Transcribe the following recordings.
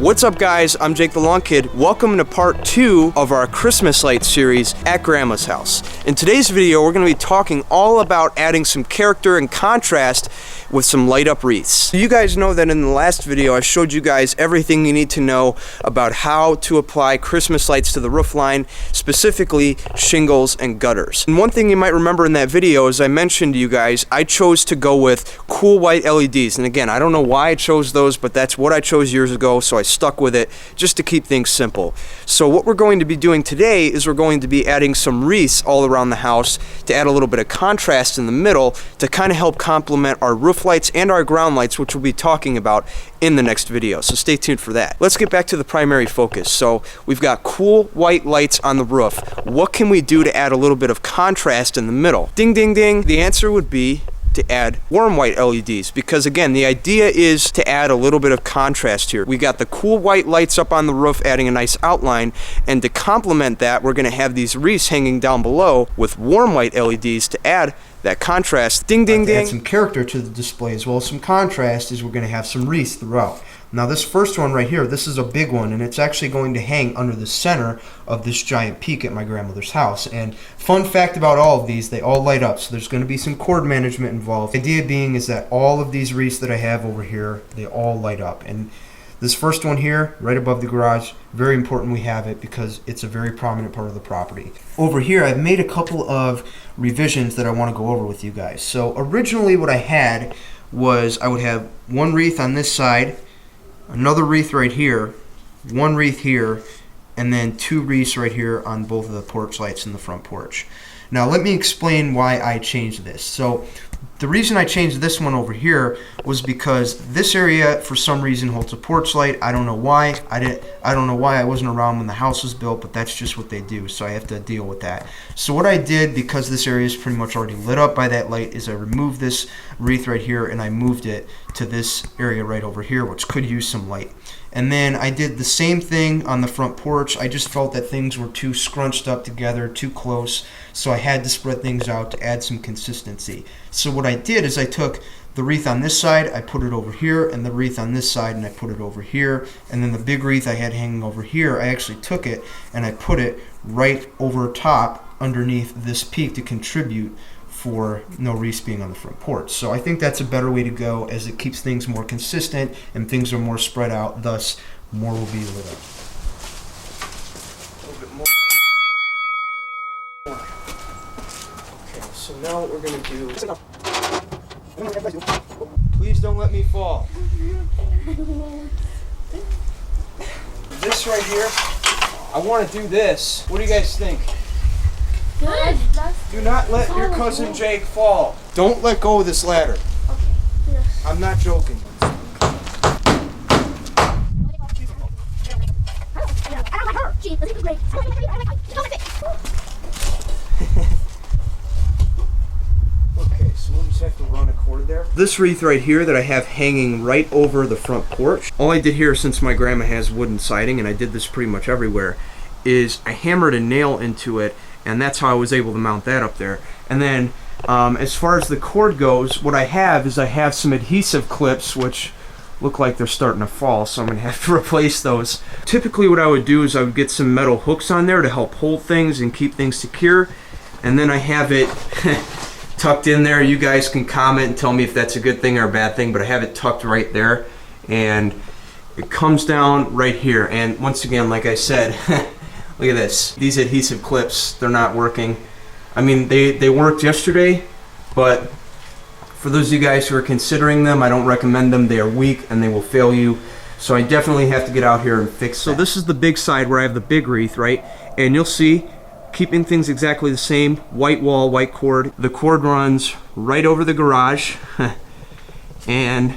What's up guys, I'm Jake the Lawn Kid. Welcome to part 2 of our Christmas light series at Grandma's house. In today's video, we're going to be talking all about adding some character and contrast with some light up wreaths. You guys know that in the last video I showed you guys everything you need to know about how to apply Christmas lights to the roof line, specifically shingles and gutters. And one thing you might remember in that video is I mentioned to you guys I chose to go with cool white LEDs. And again, I don't know why I chose those, but that's what I chose years ago, so I stuck with it just to keep things simple. So what we're going to be doing today is we're going to be adding some wreaths all around the house to add a little bit of contrast in the middle to kind of help complement our roof lights and our ground lights, which we'll be talking about in the next video. So stay tuned for that. Let's get back to the primary focus. So we've got cool white lights on the roof. What can we do to add a little bit of contrast in the middle? Ding, ding, ding. The answer would be to add warm white LEDs, because again, the idea is to add a little bit of contrast here. We got the cool white lights up on the roof adding a nice outline, and to complement that, we're going to have these wreaths hanging down below with warm white LEDs to add that contrast. Ding, ding, ding. Add some character to the display as well as some contrast is we're going to have some wreaths throughout. Now this first one right here, this is a big one, and it's actually going to hang under the center of this giant peak at my grandmother's house. And fun fact about all of these, they all light up, so there's going to be some cord management involved. The idea being is that all of these wreaths that I have over here, they all light up. And this first one here, right above the garage, very important we have it because it's a very prominent part of the property. Over here, I've made a couple of revisions that I want to go over with you guys. So originally what I had was I would have one wreath on this side, another wreath right here, one wreath here, and then two wreaths right here on both of the porch lights in the front porch. Now let me explain why I changed this. So the reason I changed this one over here was because this area for some reason holds a porch light. I don't know why. I don't know why. I wasn't around when the house was built, but that's just what they do, so I have to deal with that. So what I did, because this area is pretty much already lit up by that light, is I removed this wreath right here and I moved it to this area right over here, which could use some light. And then I did the same thing on the front porch. I just felt that things were too scrunched up together, too close, so I had to spread things out to add some consistency. So what I did is I took the wreath on this side, I put it over here, and the wreath on this side, and I put it over here. And then the big wreath I had hanging over here, I actually took it and I put it right over top underneath this peak to contribute for no wreaths being on the front porch. So I think that's a better way to go, as it keeps things more consistent and things are more spread out, thus more will be lit up. A little bit more. Okay, so now what we're going to do... Please don't let me fall. This right here, I want to do this. What do you guys think? Good. Do not let your cousin Jake fall. Don't let go of this ladder. Okay. Yes. I'm not joking. Okay, so we'll just have to run a cord there. This wreath right here that I have hanging right over the front porch, all I did here, since my grandma has wooden siding, and I did this pretty much everywhere, is I hammered a nail into it, and that's how I was able to mount that up there. And then as far as the cord goes, what I have is I have some adhesive clips which look like they're starting to fall, so I'm going to have to replace those. Typically what I would do is I would get some metal hooks on there to help hold things and keep things secure, and then I have it tucked in there. You guys can comment and tell me if that's a good thing or a bad thing, but I have it tucked right there, and it comes down right here. And once again, like I said, look at this. These adhesive clips, they're not working. I mean, they worked yesterday, but for those of you guys who are considering them, I don't recommend them. They are weak and they will fail you. So I definitely have to get out here and fix that. So this is the big side where I have the big wreath, right? And you'll see, keeping things exactly the same, white wall, white cord. The cord runs right over the garage. And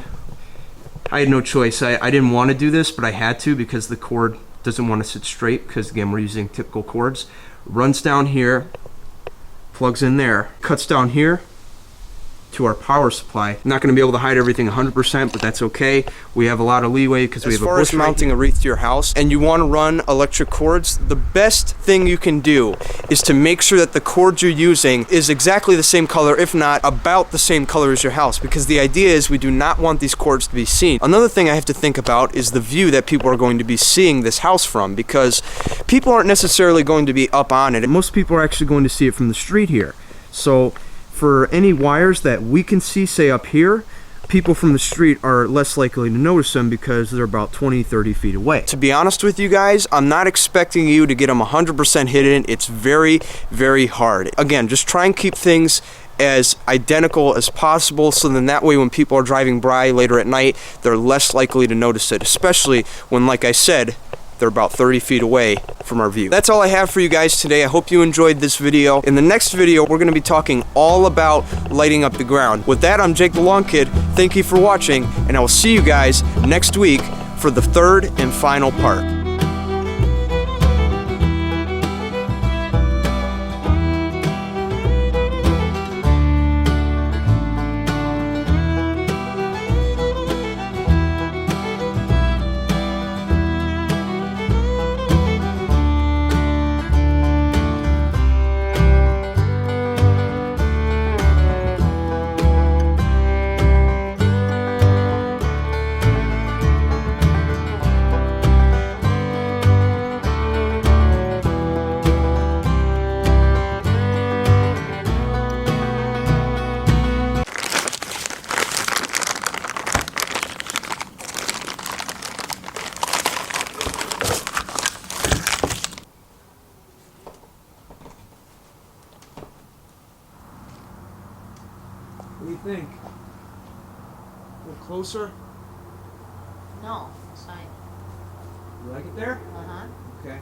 I had no choice. I didn't want to do this, but I had to because the cord doesn't want to sit straight, because again, we're using typical cords. Runs down here, plugs in there, cuts down here, to our power supply. Not going to be able to hide everything 100%, but that's okay. We have a lot of leeway because we have a bush. As far as mounting a wreath to your house and you want to run electric cords, the best thing you can do is to make sure that the cords you're using is exactly the same color, if not about the same color as your house, because the idea is we do not want these cords to be seen. Another thing I have to think about is the view that people are going to be seeing this house from, because people aren't necessarily going to be up on it. Most people are actually going to see it from the street here. So for any wires that we can see, say up here, people from the street are less likely to notice them because they're about 20-30 feet away. To be honest with you guys, I'm not expecting you to get them 100% hidden. It's very, very hard. Again, just try and keep things as identical as possible, so then that way when people are driving by later at night, they're less likely to notice it, especially when, like I said, they're about 30 feet away from our view. That's all I have for you guys today. I hope you enjoyed this video. In the next video, we're gonna be talking all about lighting up the ground. With that, I'm Jake the Lawn Kid. Thank you for watching, and I will see you guys next week for the third and final part. What do you think? A little closer? No, it's fine. You like it there? Uh-huh. Okay.